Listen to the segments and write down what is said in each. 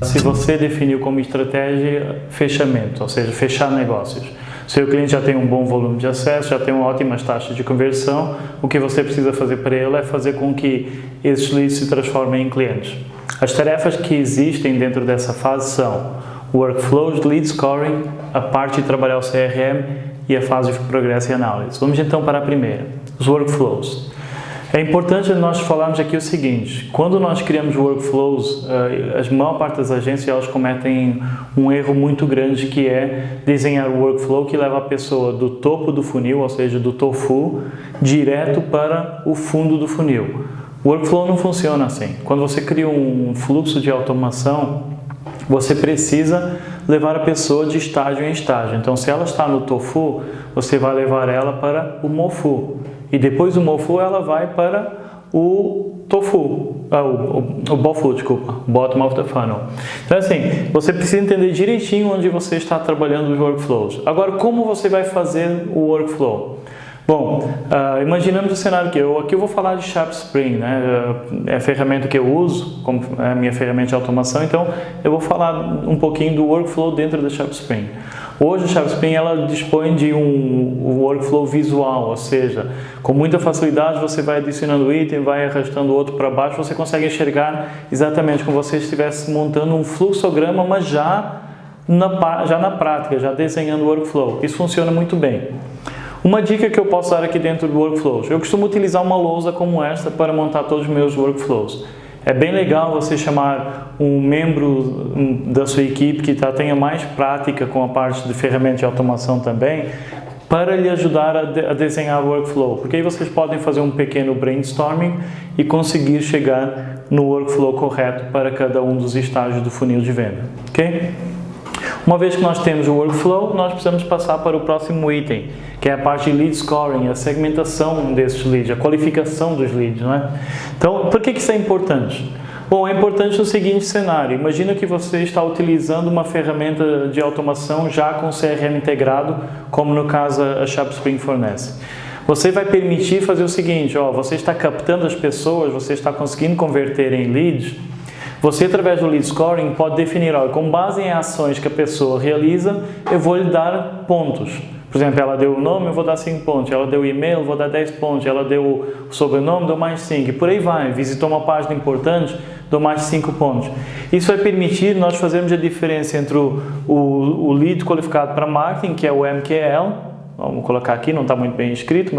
Se você definiu como estratégia fechamento, ou seja, fechar negócios. Seu cliente já tem um bom volume de acesso, já tem ótimas taxas de conversão, o que você precisa fazer para ele é fazer com que esses leads se transformem em clientes. As tarefas que existem dentro dessa fase são workflows, lead scoring, a parte de trabalhar o CRM e a fase de progresso e análise. Vamos então para a primeira, os workflows. É importante nós falarmos aqui o seguinte, quando nós criamos workflows, a maior parte das agências elas cometem um erro muito grande que é desenhar o workflow que leva a pessoa do topo do funil, ou seja, do tofu, direto para o fundo do funil. O workflow não funciona assim. Quando você cria um fluxo de automação, você precisa levar a pessoa de estágio em estágio. Então, se ela está no tofu, você vai levar ela para o mofu. E depois do mofu, ela vai para o tofu, o bofu, desculpa, bottom of the funnel. Então, assim, você precisa entender direitinho onde você está trabalhando os workflows. Agora, como você vai fazer o workflow? Bom, imaginamos o cenário que aqui eu vou falar de SharpSpring, né? É a ferramenta que eu uso, como é a minha ferramenta de automação, então eu vou falar um pouquinho do workflow dentro da SharpSpring. Hoje a SharpSpring ela dispõe de um workflow visual, ou seja, com muita facilidade você vai adicionando item, vai arrastando o outro para baixo, você consegue enxergar exatamente como se você estivesse montando um fluxograma, mas já na prática, já desenhando o workflow. Isso funciona muito bem. Uma dica que eu posso dar aqui dentro do workflows, eu costumo utilizar uma lousa como esta para montar todos os meus workflows. É bem legal você chamar um membro da sua equipe que tenha mais prática com a parte de ferramentas de automação também, para lhe ajudar a desenhar o workflow, porque aí vocês podem fazer um pequeno brainstorming e conseguir chegar no workflow correto para cada um dos estágios do funil de venda, ok? Uma vez que nós temos o workflow, nós precisamos passar para o próximo item, que é a parte de lead scoring, a segmentação desses leads, a qualificação dos leads, não é? Então, por que isso é importante? Bom, é importante no seguinte cenário, imagina que você está utilizando uma ferramenta de automação já com CRM integrado, como no caso a SharpSpring fornece. Você vai permitir fazer o seguinte, você está captando as pessoas, você está conseguindo converter em leads. Você, através do lead scoring, pode definir, com base em ações que a pessoa realiza, eu vou lhe dar pontos. Por exemplo, ela deu o nome, eu vou dar 5 pontos. Ela deu o e-mail, eu vou dar 10 pontos. Ela deu o sobrenome, dou mais 5. E por aí vai. Visitou uma página importante, dou mais 5 pontos. Isso vai permitir nós fazermos a diferença entre o lead qualificado para marketing, que é o MQL, vamos colocar aqui, não está muito bem escrito,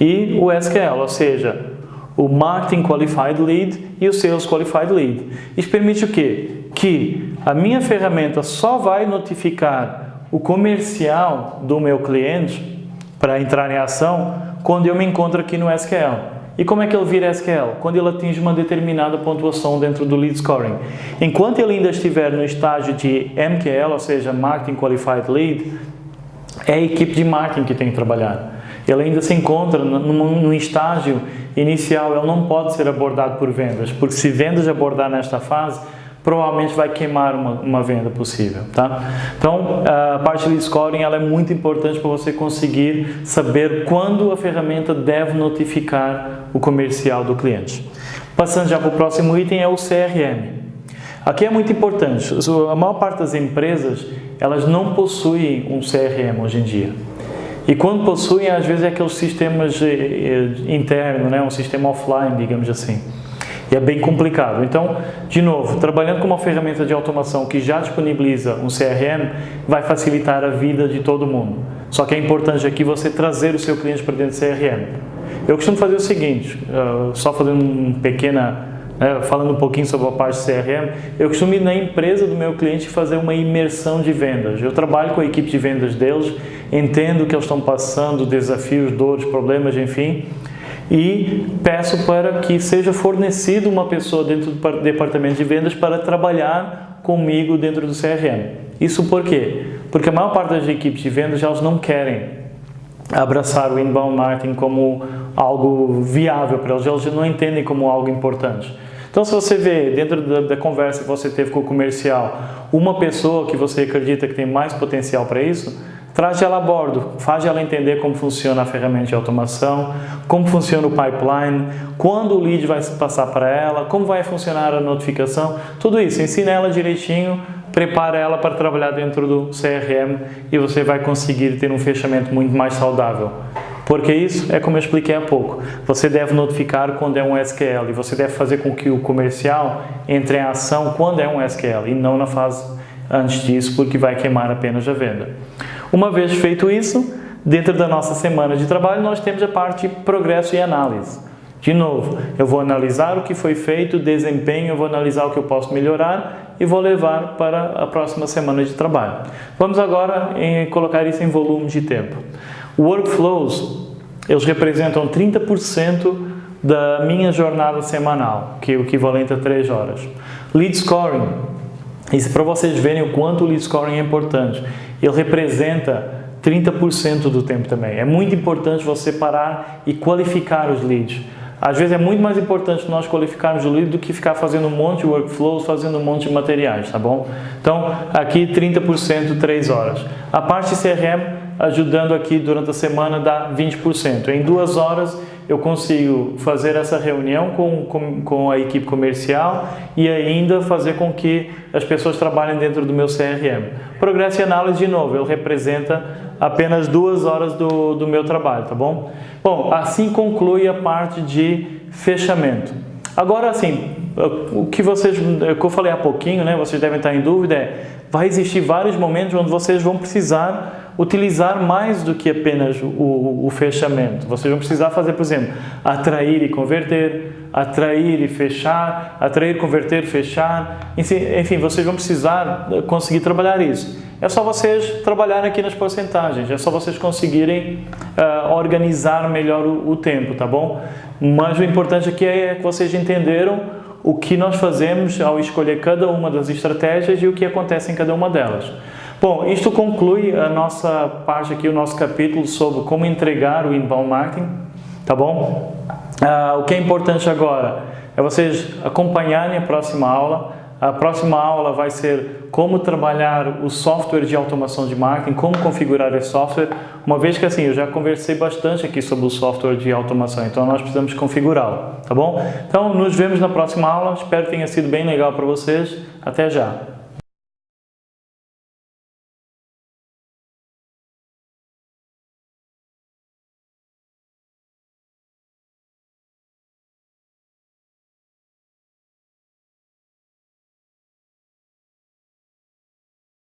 e o SQL, ou seja, o Marketing Qualified Lead e o Sales Qualified Lead. Isso permite o quê? Que a minha ferramenta só vai notificar o comercial do meu cliente para entrar em ação quando eu me encontro aqui no SQL. E como é que ele vira SQL? Quando ele atinge uma determinada pontuação dentro do Lead Scoring. Enquanto ele ainda estiver no estágio de MQL, ou seja, Marketing Qualified Lead, é a equipe de marketing que tem que trabalhar. Ele ainda se encontra num estágio inicial, ele não pode ser abordado por vendas, porque se vendas abordar nesta fase, provavelmente vai queimar uma venda possível, tá? Então, a parte de lead scoring ela é muito importante para você conseguir saber quando a ferramenta deve notificar o comercial do cliente. Passando já para o próximo item é o CRM. Aqui é muito importante, a maior parte das empresas, elas não possuem um CRM hoje em dia. E quando possuem, às vezes é aqueles sistemas internos, né? Um sistema offline, digamos assim. E é bem complicado. Então, de novo, trabalhando com uma ferramenta de automação que já disponibiliza um CRM, vai facilitar a vida de todo mundo. Só que é importante aqui você trazer o seu cliente para dentro do CRM. Eu costumo fazer o seguinte, só fazendo falando um pouquinho sobre a parte de CRM, eu costumo ir na empresa do meu cliente e fazer uma imersão de vendas. Eu trabalho com a equipe de vendas deles, entendo o que eles estão passando, desafios, dores, problemas, enfim, e peço para que seja fornecido uma pessoa dentro do departamento de vendas para trabalhar comigo dentro do CRM. Isso por quê? Porque a maior parte das equipes de vendas elas não querem abraçar o inbound marketing como algo viável para eles, eles não entendem como algo importante. Então, se você vê dentro da conversa que você teve com o comercial, uma pessoa que você acredita que tem mais potencial para isso, Traz ela a bordo, faz ela entender como funciona a ferramenta de automação, como funciona o pipeline, quando o lead vai passar para ela, como vai funcionar a notificação, tudo isso, ensina ela direitinho, prepara ela para trabalhar dentro do CRM e você vai conseguir ter um fechamento muito mais saudável. Porque isso é como eu expliquei há pouco, você deve notificar quando é um SQL e você deve fazer com que o comercial entre em ação quando é um SQL e não na fase antes disso, porque vai queimar apenas a venda. Uma vez feito isso, dentro da nossa semana de trabalho, nós temos a parte de progresso e análise. De novo, eu vou analisar o que foi feito, desempenho, eu vou analisar o que eu posso melhorar e vou levar para a próxima semana de trabalho. Vamos agora colocar isso em volume de tempo. Workflows, eles representam 30% da minha jornada semanal, que é o equivalente a 3 horas. Lead Scoring, isso para vocês verem o quanto o Lead Scoring é importante. Ele representa 30% do tempo também. É muito importante você parar e qualificar os leads. Às vezes é muito mais importante nós qualificarmos o lead do que ficar fazendo um monte de workflows, fazendo um monte de materiais, tá bom? Então, aqui 30%, 3 horas. A parte CRM, ajudando aqui durante a semana, dá 20%. Em 2 horas, eu consigo fazer essa reunião com a equipe comercial e ainda fazer com que as pessoas trabalhem dentro do meu CRM. Progresso e análise, de novo, ele representa apenas 2 horas do meu trabalho, tá bom? Bom, assim conclui a parte de fechamento. Agora, assim, o que eu falei há pouquinho, né, vocês devem estar em dúvida, vai existir vários momentos onde vocês vão precisar utilizar mais do que apenas o fechamento. Vocês vão precisar fazer, por exemplo, atrair e converter, atrair e fechar, atrair, converter, fechar, enfim, vocês vão precisar conseguir trabalhar isso. É só vocês trabalharem aqui nas porcentagens, é só vocês conseguirem organizar melhor o tempo, tá bom? Mas o importante aqui é que vocês entenderam o que nós fazemos ao escolher cada uma das estratégias e o que acontece em cada uma delas. Bom, isto conclui a nossa parte aqui, o nosso capítulo sobre como entregar o inbound marketing, tá bom? O que é importante agora é vocês acompanharem a próxima aula. A próxima aula vai ser como trabalhar o software de automação de marketing, como configurar esse software, uma vez que assim, eu já conversei bastante aqui sobre o software de automação, então nós precisamos configurá-lo, tá bom? Então, nos vemos na próxima aula, espero que tenha sido bem legal para vocês, até já!